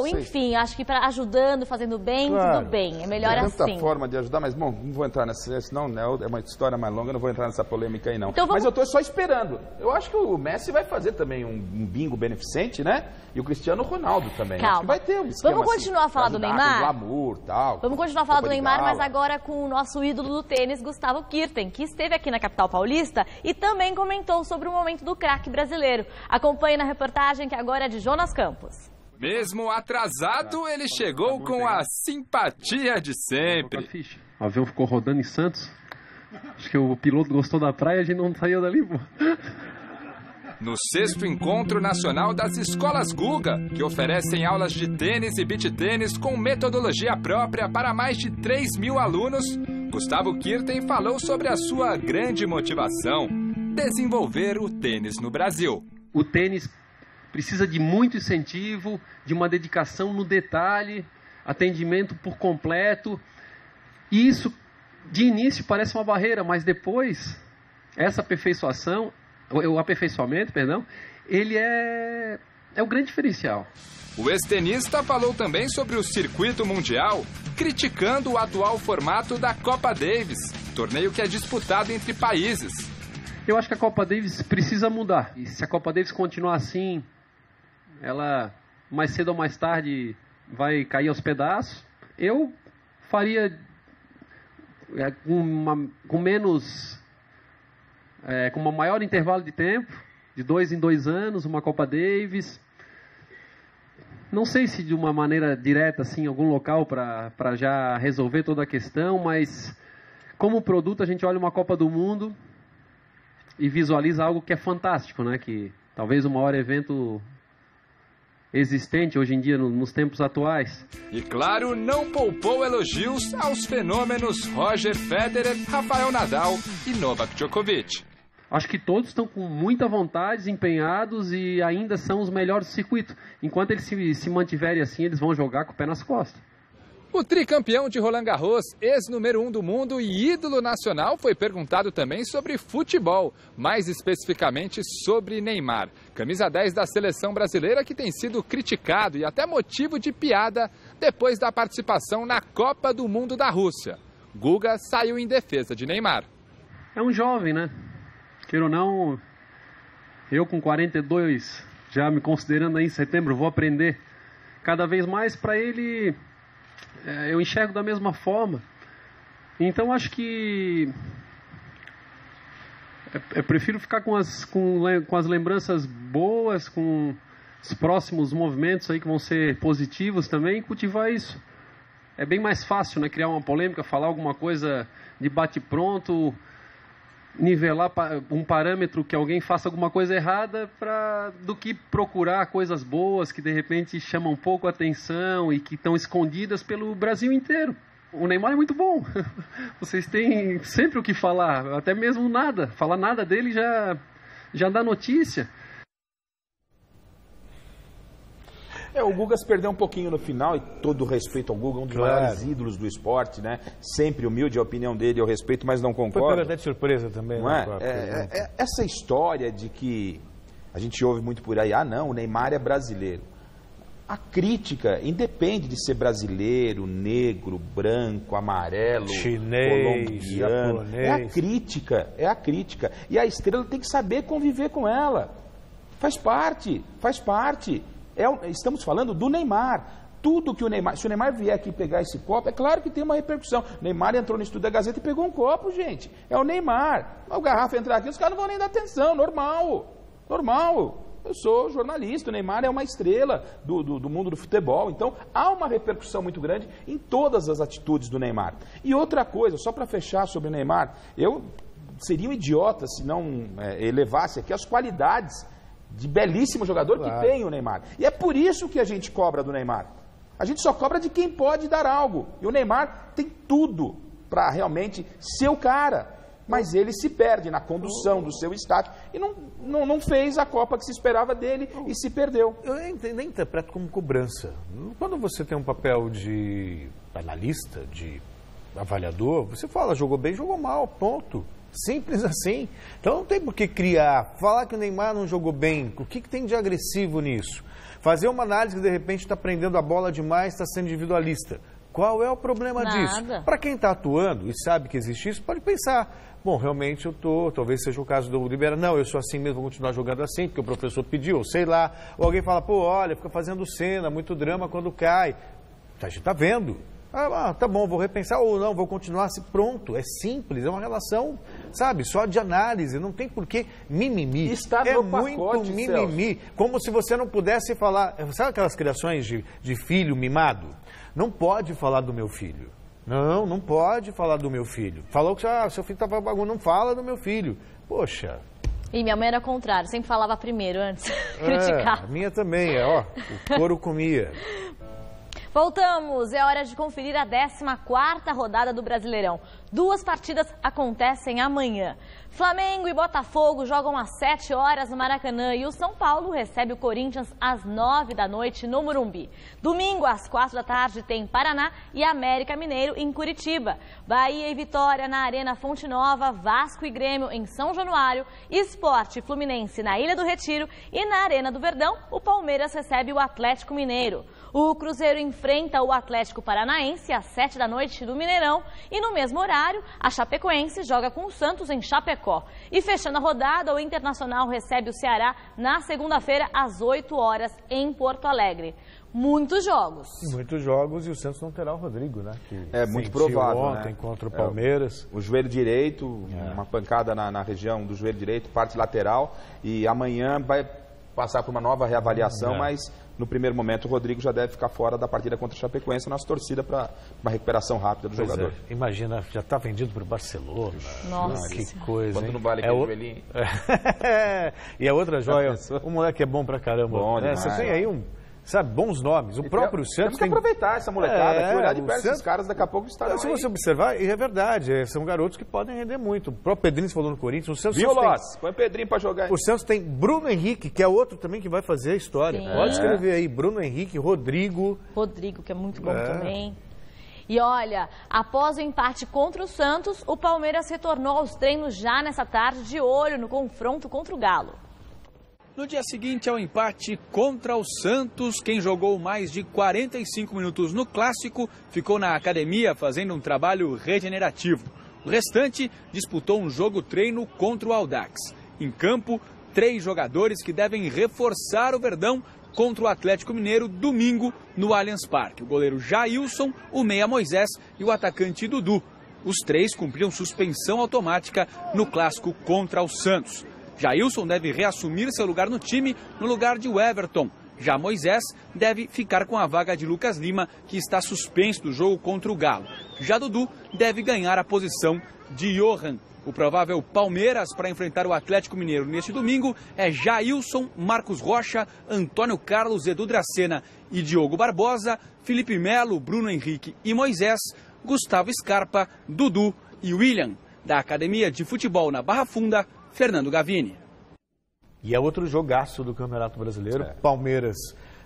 Speaker 1: enfim, acho que ajudando, fazendo bem, tudo bem. É melhor assim.
Speaker 6: Tem tanta forma de ajudar, mas, não vou entrar nessa, senão é uma história mais longa, eu não vou entrar nessa polêmica aí, não.
Speaker 1: Então,
Speaker 6: mas eu estou só esperando. Eu acho que o Messi vai fazer também um bingo beneficente, né? E o Cristiano Ronaldo também.
Speaker 1: Calma.
Speaker 6: Acho que vai ter um esquema.
Speaker 1: Vamos continuar a falar do Neymar?
Speaker 6: Glamour, tal.
Speaker 1: Vamos continuar a falar do Neymar, mas agora com o nosso ídolo do tênis, Gustavo Kuerten, que esteve aqui na capital paulista e também comentou sobre o momento do craque brasileiro. Acompanhe na reportagem que agora é de Jonas Campos.
Speaker 2: Mesmo atrasado, ele chegou com a simpatia de sempre.
Speaker 13: O avião ficou rodando em Santos. Acho que o piloto gostou da praia e a gente não saiu dali, pô.
Speaker 2: No 6º Encontro Nacional das Escolas Guga, que oferecem aulas de tênis e beach tênis com metodologia própria para mais de 3 mil alunos, Gustavo Kuerten falou sobre a sua grande motivação: desenvolver o tênis no Brasil.
Speaker 13: O tênis precisa de muito incentivo, de uma dedicação no detalhe, atendimento por completo. E isso, de início, parece uma barreira, mas depois, o aperfeiçoamento, ele é o grande diferencial.
Speaker 2: O ex-tenista falou também sobre o circuito mundial, criticando o atual formato da Copa Davis, torneio que é disputado entre países.
Speaker 13: Eu acho que a Copa Davis precisa mudar. E se a Copa Davis continuar assim, ela mais cedo ou mais tarde vai cair aos pedaços. Eu faria com um maior intervalo de tempo, de 2 em 2 anos, uma Copa Davis. Não sei se de uma maneira direta, assim, em algum local para já resolver toda a questão, mas como produto a gente olha uma Copa do Mundo e visualiza algo que é fantástico, né? Que talvez o maior evento existente hoje em dia nos tempos atuais.
Speaker 2: E claro, não poupou elogios aos fenômenos Roger Federer, Rafael Nadal e Novak Djokovic.
Speaker 13: Acho que todos estão com muita vontade, empenhados e ainda são os melhores do circuito. Enquanto eles se mantiverem assim, eles vão jogar com o pé nas costas.
Speaker 2: O tricampeão de Roland Garros, ex-número 1 do mundo e ídolo nacional, foi perguntado também sobre futebol, mais especificamente sobre Neymar. Camisa 10 da seleção brasileira que tem sido criticado e até motivo de piada depois da participação na Copa do Mundo da Rússia. Guga saiu em defesa de Neymar.
Speaker 13: É um jovem, né? Queira ou não, eu com 42, já me considerando aí em setembro, vou aprender cada vez mais para ele. Eu enxergo da mesma forma. Então acho que eu prefiro ficar com as lembranças boas, com os próximos movimentos aí que vão ser positivos também, e cultivar isso. É bem mais fácil, né, criar uma polêmica, falar alguma coisa de bate-pronto, nivelar um parâmetro que alguém faça alguma coisa errada do que procurar coisas boas que de repente chamam pouco a atenção e que estão escondidas pelo Brasil inteiro. O Neymar é muito bom. Vocês têm sempre o que falar, até mesmo nada. Falar nada dele já dá notícia.
Speaker 6: O Guga se perdeu um pouquinho no final, e todo respeito ao Guga, um dos maiores ídolos do esporte, né? Sempre humilde, a opinião dele eu respeito, mas não concordo.
Speaker 5: Foi até de surpresa também.
Speaker 6: Não é? Essa história de que a gente ouve muito por aí, não, o Neymar é brasileiro. A crítica independe de ser brasileiro, negro, branco, amarelo,
Speaker 5: chinês,
Speaker 6: colombiano.
Speaker 5: japonês.
Speaker 6: É a crítica. E a estrela tem que saber conviver com ela. Faz parte. Estamos falando do Neymar. Tudo que o Neymar... Se o Neymar vier aqui pegar esse copo, é claro que tem uma repercussão. O Neymar entrou no estúdio da Gazeta e pegou um copo, gente. É o Neymar. O Garrafa entrar aqui, os caras não vão nem dar atenção. Normal. Eu sou jornalista, o Neymar é uma estrela do mundo do futebol. Então, há uma repercussão muito grande em todas as atitudes do Neymar. E outra coisa, só para fechar sobre o Neymar, eu seria um idiota se não elevasse aqui as qualidades de belíssimo jogador que tem o Neymar. E é por isso que a gente cobra do Neymar. A gente só cobra de quem pode dar algo. E o Neymar tem tudo para realmente ser o cara. Mas ele se perde na condução do seu estádio e não fez a Copa que se esperava dele e se perdeu.
Speaker 5: Eu nem interpreto como cobrança. Quando você tem um papel de analista, de avaliador, você fala, jogou bem, jogou mal, ponto. Simples assim. Então não tem por que criar, falar que o Neymar não jogou bem. O que tem de agressivo nisso? Fazer uma análise que de repente está prendendo a bola demais, está sendo individualista. Qual é o problema disso? Para quem está atuando e sabe que existe isso, pode pensar, bom, realmente eu talvez seja o caso do Libera, não, eu sou assim mesmo, vou continuar jogando assim, porque o professor pediu, ou sei lá. Ou alguém fala, olha, fica fazendo cena, muito drama quando cai. A gente está vendo. Tá bom, vou repensar, ou não, vou continuar assim, pronto, é simples, é uma relação, sabe, só de análise, não tem por que mimimi.
Speaker 6: Está no pacote,
Speaker 5: muito mimimi, Celso. Como se você não pudesse falar, sabe aquelas criações de filho mimado? Não pode falar do meu filho, não pode falar do meu filho. Falou que seu filho estava bagunçado, não fala do meu filho, poxa.
Speaker 1: E minha mãe era o contrário, sempre falava primeiro, antes de criticar.
Speaker 5: A minha também, o couro comia.
Speaker 1: Voltamos, é hora de conferir a 14ª rodada do Brasileirão. 2 partidas acontecem amanhã. Flamengo e Botafogo jogam às 7 horas no Maracanã e o São Paulo recebe o Corinthians às 9 da noite no Morumbi. Domingo, às 4 da tarde, tem Paraná e América Mineiro em Curitiba. Bahia e Vitória na Arena Fonte Nova, Vasco e Grêmio em São Januário, Sport e Fluminense na Ilha do Retiro e na Arena do Verdão, o Palmeiras recebe o Atlético Mineiro. O Cruzeiro enfrenta o Atlético Paranaense às 7 da noite no Mineirão e no mesmo horário, a Chapecoense joga com o Santos em Chapecó. E fechando a rodada, o Internacional recebe o Ceará na segunda-feira às 8 horas em Porto Alegre. Muitos jogos.
Speaker 5: Muitos jogos e o Santos não terá o Rodrigo, né? Que
Speaker 6: é muito provável,
Speaker 5: ontem contra o Palmeiras.
Speaker 6: O joelho direito, uma pancada na região do joelho direito, parte lateral, e amanhã vai passar por uma nova reavaliação,
Speaker 5: É.
Speaker 6: mas no primeiro momento o Rodrigo já deve ficar fora da partida contra o Chapecoense. Nossa torcida para uma recuperação rápida do jogador.
Speaker 5: É, imagina, já está vendido para o Barcelona.
Speaker 1: Nossa.
Speaker 5: Que coisa,
Speaker 6: Quanto
Speaker 5: hein?
Speaker 6: não vale aquele joelhinho?
Speaker 5: E a outra joia, o moleque é bom pra caramba.
Speaker 6: Bom
Speaker 5: né?
Speaker 6: demais.
Speaker 5: Você tem aí bons nomes. O próprio Santos
Speaker 6: Temos que aproveitar essa molecada, que olhar de
Speaker 5: o
Speaker 6: perto
Speaker 5: Santos-
Speaker 6: esses caras, daqui a pouco estarão
Speaker 5: Se
Speaker 6: aí.
Speaker 5: você observar, e é verdade, são garotos que podem render muito. O próprio Pedrinho falou no Corinthians. O Santos
Speaker 6: Viu,
Speaker 5: tem-
Speaker 6: Loss? Põe o Pedrinho para jogar aí.
Speaker 5: O Santos tem Bruno Henrique, que é outro também que vai fazer a história.
Speaker 1: Sim.
Speaker 5: Pode escrever aí, Bruno Henrique, Rodrigo.
Speaker 1: Rodrigo, que é muito bom
Speaker 5: É.
Speaker 1: também. E olha, após o empate contra o Santos, o Palmeiras retornou aos treinos já nessa tarde, de olho no confronto contra o Galo.
Speaker 14: No dia seguinte ao empate contra o Santos, quem jogou mais de 45 minutos no Clássico ficou na academia fazendo um trabalho regenerativo. O restante disputou um jogo-treino contra o Audax. Em campo, 3 jogadores que devem reforçar o Verdão contra o Atlético Mineiro domingo no Allianz Parque. O goleiro Jailson, o meia Moisés e o atacante Dudu. Os 3 cumpriram suspensão automática no Clássico contra o Santos. Jailson deve reassumir seu lugar no time no lugar de Everton. Já Moisés deve ficar com a vaga de Lucas Lima, que está suspenso do jogo contra o Galo. Já Dudu deve ganhar a posição de Johan. O provável Palmeiras para enfrentar o Atlético Mineiro neste domingo é Jailson, Marcos Rocha, Antônio Carlos, Edu Dracena e Diogo Barbosa, Felipe Melo, Bruno Henrique e Moisés, Gustavo Scarpa, Dudu e William. Da Academia de Futebol na Barra Funda, Fernando Gavini.
Speaker 5: E é outro jogaço do Campeonato Brasileiro. Palmeiras,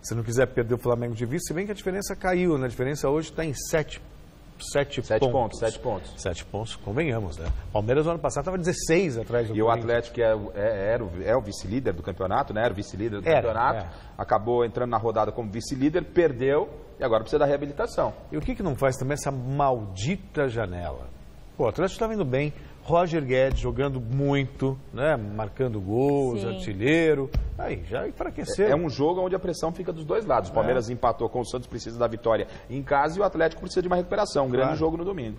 Speaker 5: se não quiser perder o Flamengo de vista, se bem que a diferença caiu, né? A diferença hoje está em 7 pontos.
Speaker 6: 7 pontos.
Speaker 5: 7 pontos, convenhamos, né? Palmeiras no ano passado estava 16 atrás do
Speaker 6: E o
Speaker 5: Corinthians.
Speaker 6: Atlético, que é o vice-líder do campeonato, né? Era o vice-líder do campeonato. Acabou entrando na rodada como vice-líder, perdeu e agora precisa da reabilitação.
Speaker 5: E o que não faz também essa maldita janela? Pô, o Atlético está indo bem. Roger Guedes jogando muito, né? Marcando gols,
Speaker 1: Sim.
Speaker 5: artilheiro. Aí, já enfraqueceu.
Speaker 6: É um jogo onde a pressão fica dos dois lados. O Palmeiras empatou com o Santos, precisa da vitória em casa e o Atlético precisa de uma recuperação. Um grande jogo no domingo.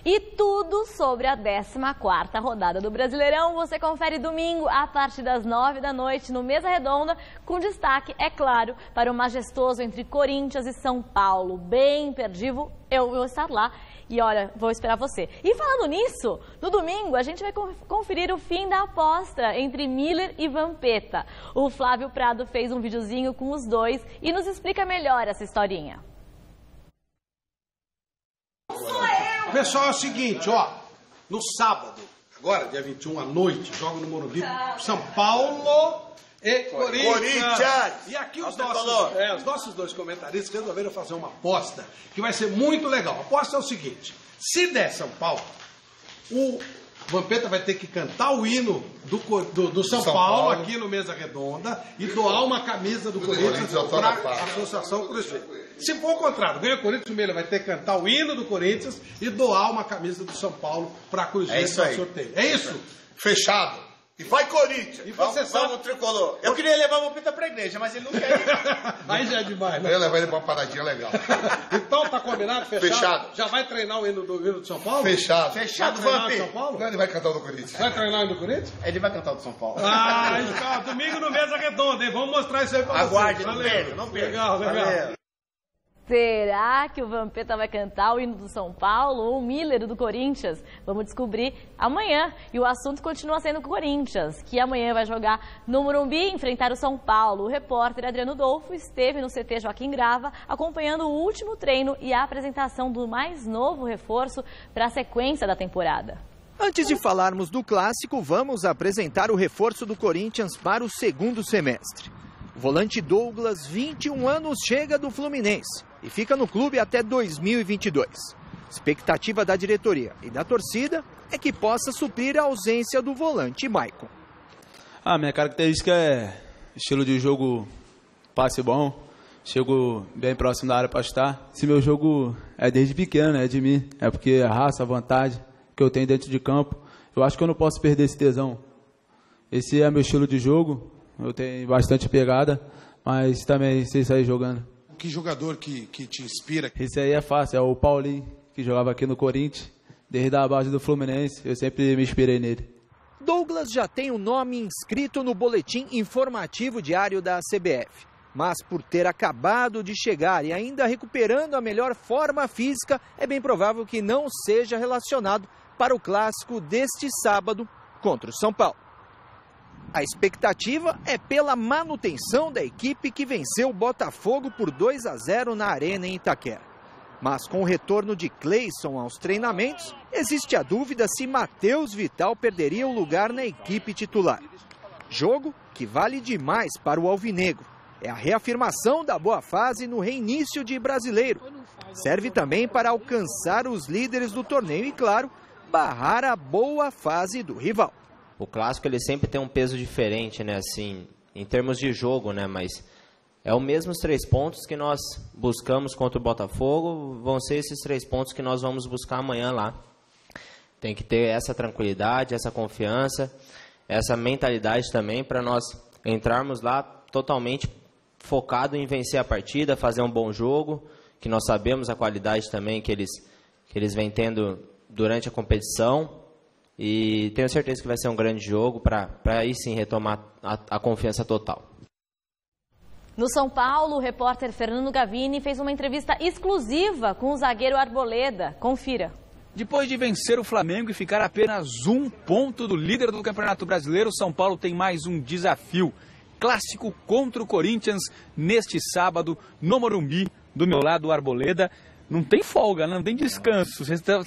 Speaker 1: E tudo sobre a 14ª rodada do Brasileirão você confere domingo a partir das 9 da noite no Mesa Redonda, com destaque, é claro, para o majestoso entre Corinthians e São Paulo. Bem imperdível, eu vou estar lá e olha, vou esperar você. E falando nisso, no domingo a gente vai conferir o fim da aposta entre Miller e Vampeta. O Flávio Prado fez um videozinho com os dois e nos explica melhor essa historinha.
Speaker 15: Pessoal, é o seguinte, ó, no sábado, agora, dia 21 à noite, jogo no Morumbi, São Paulo e Corinthians. E aqui os nossos dois comentaristas resolveram fazer uma aposta que vai ser muito legal. A aposta é o seguinte, se der São Paulo, o Vampeta vai ter que cantar o hino do São Paulo aqui no Mesa Redonda e doar uma camisa do Corinthians para a Associação Cruzeiro. Se for o contrário, ganha o Corinthians, o Miller vai ter que cantar o hino do Corinthians e doar uma camisa do São Paulo para a Cruzeiro.
Speaker 16: É isso aí.
Speaker 15: Sorteio. É isso?
Speaker 16: Fechado. E vai Corinthians.
Speaker 15: E você
Speaker 16: vamos tricolor. Eu queria levar o Vampeta pra igreja, mas ele não quer ir.
Speaker 15: Aí já é demais, né?
Speaker 16: Eu ia levar ele pra uma paradinha legal.
Speaker 15: Então tá combinado? Fechado?
Speaker 16: Fechado.
Speaker 15: Já vai treinar o hino do São Paulo?
Speaker 16: Fechado.
Speaker 15: Fechado, vai treinar o São Paulo?
Speaker 16: Não, ele vai cantar o do Corinthians.
Speaker 15: Vai treinar o hino do Corinthians?
Speaker 16: Ele vai cantar o do São Paulo.
Speaker 15: Ah, então, domingo no Mesa Redonda, hein? Vamos mostrar isso aí pra
Speaker 16: Aguarde,
Speaker 15: vocês.
Speaker 16: não perca, não perca.
Speaker 15: Legal.
Speaker 16: Valeu.
Speaker 1: Será que o Vampeta vai cantar o hino do São Paulo ou o Miller do Corinthians? Vamos descobrir amanhã. E o assunto continua sendo o Corinthians, que amanhã vai jogar no Morumbi e enfrentar o São Paulo. O repórter Adriano Dolfo esteve no CT Joaquim Grava acompanhando o último treino e a apresentação do mais novo reforço para a sequência da temporada.
Speaker 17: Antes de falarmos do clássico, vamos apresentar o reforço do Corinthians para o segundo semestre. O volante Douglas, 21 anos, chega do Fluminense e fica no clube até 2022. Expectativa da diretoria e da torcida é que possa suprir a ausência do volante Maicon.
Speaker 18: Minha característica é estilo de jogo passe bom, chego bem próximo da área para chutar. Esse meu jogo é desde pequeno, é de mim, é porque a raça, a vontade que eu tenho dentro de campo, eu acho que eu não posso perder esse tesão. Esse é meu estilo de jogo, eu tenho bastante pegada, mas também sei sair jogando.
Speaker 15: Que jogador que te inspira?
Speaker 18: Esse aí é fácil, é o Paulinho, que jogava aqui no Corinthians, desde a base do Fluminense, eu sempre me inspirei nele.
Speaker 17: Douglas já tem o nome inscrito no boletim informativo diário da CBF. Mas por ter acabado de chegar e ainda recuperando a melhor forma física, é bem provável que não seja relacionado para o clássico deste sábado contra o São Paulo. A expectativa é pela manutenção da equipe que venceu o Botafogo por 2-0 na Arena em Itaquera. Mas com o retorno de Cleison aos treinamentos, existe a dúvida se Matheus Vital perderia o lugar na equipe titular. Jogo que vale demais para o alvinegro. É a reafirmação da boa fase no reinício de Brasileiro. Serve também para alcançar os líderes do torneio e, claro, barrar a boa fase do rival.
Speaker 19: O clássico ele sempre tem um peso diferente, né, assim, em termos de jogo, né, mas é os mesmos 3 pontos que nós buscamos contra o Botafogo, vão ser esses 3 pontos que nós vamos buscar amanhã lá. Tem que ter essa tranquilidade, essa confiança, essa mentalidade também para nós entrarmos lá totalmente focado em vencer a partida, fazer um bom jogo, que nós sabemos a qualidade também que eles vêm tendo durante a competição. E tenho certeza que vai ser um grande jogo para aí sim retomar a confiança total.
Speaker 1: No São Paulo, o repórter Fernando Gavini fez uma entrevista exclusiva com o zagueiro Arboleda. Confira.
Speaker 14: Depois de vencer o Flamengo e ficar apenas 1 ponto do líder do Campeonato Brasileiro, o São Paulo tem mais um desafio. Clássico contra o Corinthians neste sábado no Morumbi. Do meu lado, o Arboleda. Não tem folga, não tem descanso. Você estava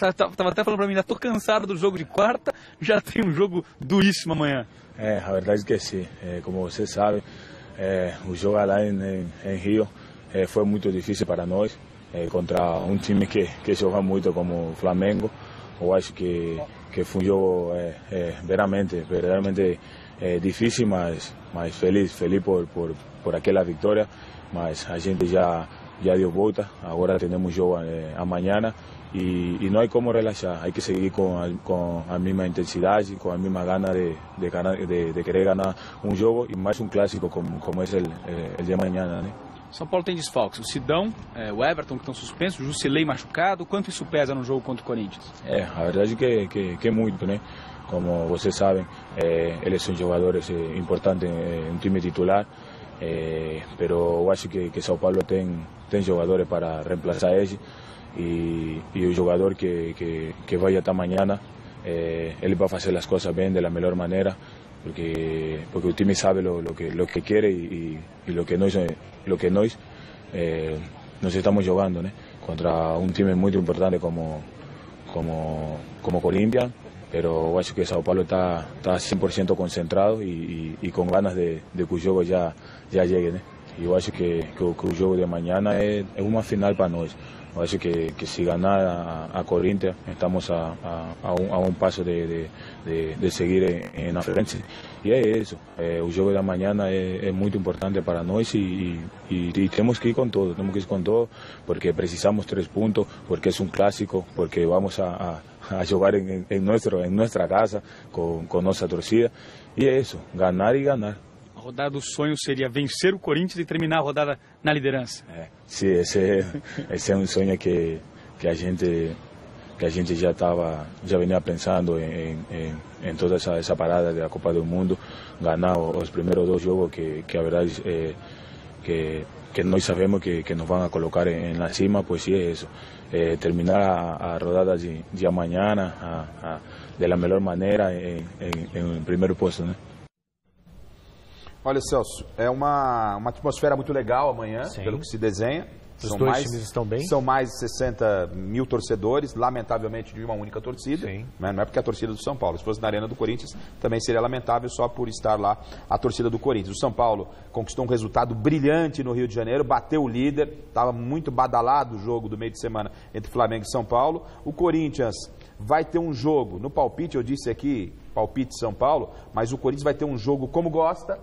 Speaker 14: até falando para mim, ainda estou cansado do jogo de quarta, já tem um jogo duríssimo amanhã.
Speaker 20: A verdade é que sim. Como você sabe, o jogo lá em Rio foi muito difícil para nós, contra um time que joga muito como o Flamengo. Eu acho que foi um jogo verdadeiramente difícil, mas feliz por aquela vitória. Mas a gente já deu volta, agora temos jogo amanhã e não há como relaxar, hay que seguir com a mesma intensidade, com a mesma gana de querer ganhar um jogo e mais um clássico como é o de amanhã, né?
Speaker 14: São Paulo tem desfalques, o Sidão, o Everton que estão suspensos, o Jusilei machucado, quanto isso pesa no jogo contra o Corinthians?
Speaker 20: A verdade é que muito, né? Como vocês sabem, eles são jogadores importantes em um time titular. Pero eu acho que São Paulo tem jogadores para reemplazar ele e o jogador que vai até amanhã ele vai fazer as coisas bem da melhor maneira porque o time sabe lo que quer e lo que nós estamos jogando, né? Contra um time muito importante como Corinthians. Pero eu acho que São Paulo está 100% concentrado e com ganas de que o jogo já chegue, né? E eu acho que o jogo de amanhã é uma final para nós. Eu acho que se ganhar a Corinthians, estamos a um passo de seguir na frente. E é isso. O jogo de amanhã é muito importante para nós e temos que ir com todo. Temos que ir com todo porque precisamos 3 pontos, porque é um clássico, porque vamos a jogar em nossa casa com nossa torcida. E é isso, ganhar e ganhar.
Speaker 14: A rodada do sonho seria vencer o Corinthians e terminar a rodada na liderança.
Speaker 20: Sim, esse é um sonho que a gente já vinha pensando em toda essa parada da Copa do Mundo, ganhar os primeiros 2 jogos que a verdade que nós sabemos que nos vão colocar na cima, pois sim, é isso. Terminar a rodada de amanhã da melhor maneira em primeiro posto, né?
Speaker 6: Olha, Celso, é uma atmosfera muito legal amanhã, sim, pelo que se desenha.
Speaker 5: Os dois times estão bem?
Speaker 6: São mais de 60 mil torcedores, lamentavelmente de uma única torcida. Sim. Né? Não é porque é a torcida do São Paulo. Se fosse na Arena do Corinthians, também seria lamentável só por estar lá a torcida do Corinthians. O São Paulo conquistou um resultado brilhante no Rio de Janeiro, bateu o líder, estava muito badalado o jogo do meio de semana entre Flamengo e São Paulo. O Corinthians vai ter um jogo, no palpite, eu disse aqui, palpite São Paulo, mas o Corinthians vai ter um jogo como gosta.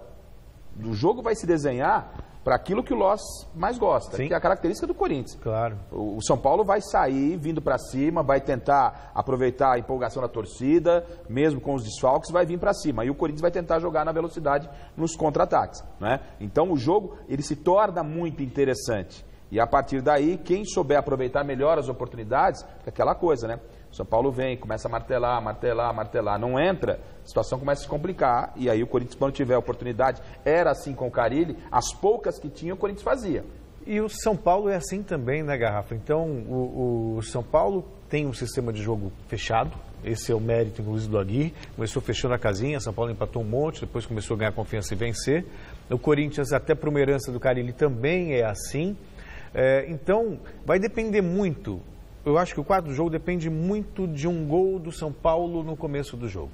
Speaker 6: O jogo vai se desenhar para aquilo que o Loss mais gosta, sim, que é a característica do Corinthians.
Speaker 5: Claro.
Speaker 6: O São Paulo vai sair vindo para cima, vai tentar aproveitar a empolgação da torcida, mesmo com os desfalques, vai vir para cima. E o Corinthians vai tentar jogar na velocidade nos contra-ataques, né? Então o jogo ele se torna muito interessante. E a partir daí, quem souber aproveitar melhor as oportunidades, é aquela coisa, né? O São Paulo vem, começa a martelar, não entra, a situação começa a se complicar, e aí o Corinthians, quando tiver a oportunidade, era assim com o Carille, as poucas que tinha, o Corinthians fazia.
Speaker 5: E o São Paulo é assim também, né, Garrafa? Então, o São Paulo tem um sistema de jogo fechado, esse é o mérito, inclusive, do Aguirre. Começou fechando a casinha, São Paulo empatou um monte, depois começou a ganhar confiança e vencer. O Corinthians, até por uma herança do Carille, também é assim. Então, vai depender muito. Eu acho que o quadro do jogo depende muito de um gol do São Paulo no começo do jogo.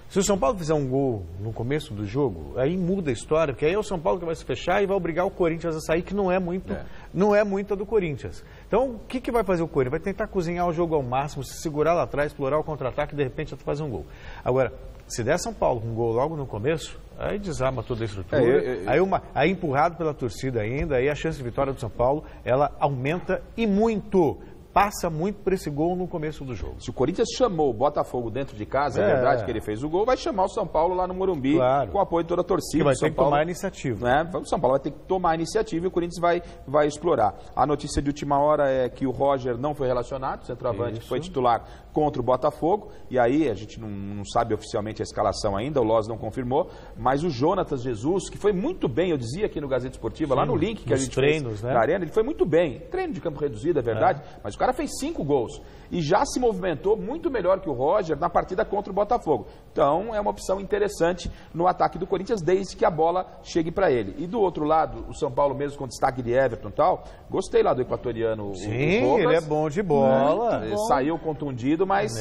Speaker 5: Se o São Paulo fizer um gol no começo do jogo, aí muda a história, porque aí é o São Paulo que vai se fechar e vai obrigar o Corinthians a sair, que não é muito a do Corinthians. Então, o que vai fazer o Corinthians? Vai tentar cozinhar o jogo ao máximo, se segurar lá atrás, explorar o contra-ataque e de repente fazer um gol. Agora, se der São Paulo com um gol logo no começo, aí desarma toda a estrutura, aí empurrado pela torcida ainda, aí a chance de vitória do São Paulo, ela aumenta e muito. Passa muito por esse gol no começo do jogo.
Speaker 6: Se o Corinthians chamou o Botafogo dentro de casa, é verdade que ele fez o gol, vai chamar o São Paulo lá no Morumbi, com o apoio de toda a torcida.
Speaker 5: Que vai ter que tomar a iniciativa.
Speaker 6: Né? O São Paulo vai ter que tomar a iniciativa e o Corinthians vai explorar. A notícia de última hora é que o Roger não foi relacionado, o centroavante foi titular contra o Botafogo, e aí a gente não sabe oficialmente a escalação ainda, o Loz não confirmou, mas o Jonatas Jesus, que foi muito bem, eu dizia aqui no Gazeta Esportiva, lá no link que a gente
Speaker 5: treinos,
Speaker 6: fez da Arena, ele foi muito bem. Treino de campo reduzido, é verdade, mas o cara fez 5 gols e já se movimentou muito melhor que o Roger na partida contra o Botafogo. Então é uma opção interessante no ataque do Corinthians, desde que a bola chegue para ele. E do outro lado, o São Paulo mesmo com destaque de Everton e tal, gostei lá do equatoriano.
Speaker 5: Sim, ele é bom de bola.
Speaker 6: Saiu contundido, mas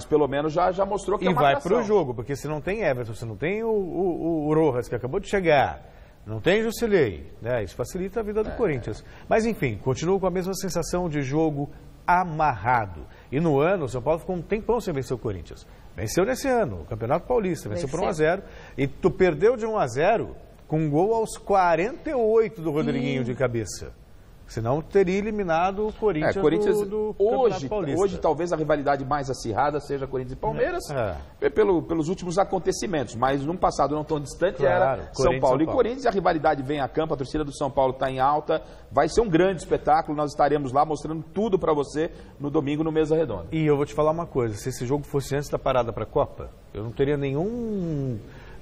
Speaker 6: pelo menos já mostrou que é uma
Speaker 5: vai para o jogo, porque se não tem Everton, se não tem o Rojas, que acabou de chegar, não tem Jusilei, né? Isso facilita a vida do Corinthians. Mas enfim, continua com a mesma sensação de jogo amarrado. E no ano, o São Paulo ficou um tempão sem vencer o Corinthians. Venceu nesse ano, o Campeonato Paulista, venceu por 1-0. E tu perdeu de 1-0 com um gol aos 48 do Rodriguinho de cabeça. Senão teria eliminado o Corinthians, do Campeonato Paulista.
Speaker 6: Hoje talvez a rivalidade mais acirrada seja Corinthians e Palmeiras, pelos últimos acontecimentos, mas num passado não tão distante era São Paulo e Corinthians. A rivalidade vem a campo, a torcida do São Paulo está em alta, vai ser um grande espetáculo, nós estaremos lá mostrando tudo para você no domingo no Mesa Redonda.
Speaker 5: E eu vou te falar uma coisa, se esse jogo fosse antes da parada para a Copa, eu não teria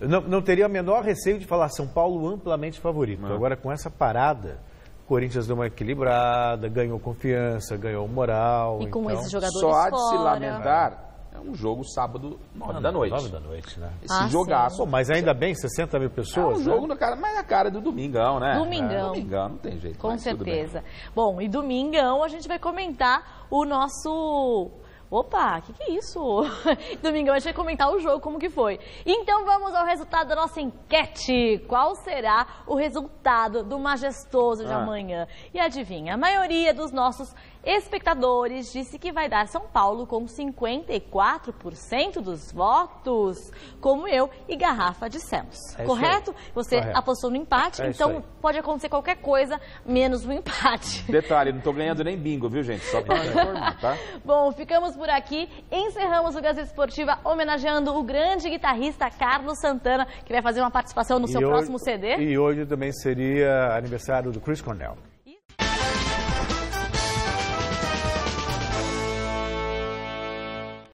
Speaker 5: não teria o menor receio de falar São Paulo amplamente favorito. Agora com essa parada, o Corinthians deu uma equilibrada, ganhou confiança, ganhou moral.
Speaker 1: E com esses jogadores
Speaker 6: só há de se lamentar, é um jogo sábado, 9 da noite.
Speaker 5: 9 da noite, né?
Speaker 6: Esse jogaço.
Speaker 5: Pô, mas ainda bem, 60 mil pessoas,
Speaker 6: um jogo mas a cara do Domingão, né?
Speaker 1: Domingão.
Speaker 6: Domingão, não tem jeito.
Speaker 1: Com certeza. Bom, e Domingão a gente vai comentar o nosso... Opa, que é isso? Domingão a gente vai comentar o jogo, como que foi. Então vamos ao resultado da nossa enquete. Qual será o resultado do majestoso de amanhã? E adivinha, a maioria dos nossos espectadores disse que vai dar São Paulo com 54% dos votos, como eu e Garrafa dissemos. Correto? Você apostou no empate, então pode acontecer qualquer coisa, menos o empate.
Speaker 6: Detalhe, não estou ganhando nem bingo, viu, gente? Só para informar, tá?
Speaker 1: Bom, ficamos por aqui. Encerramos o Gazeta Esportiva homenageando o grande guitarrista Carlos Santana, que vai fazer uma participação no seu próximo CD.
Speaker 5: E hoje também seria aniversário do Chris Cornell.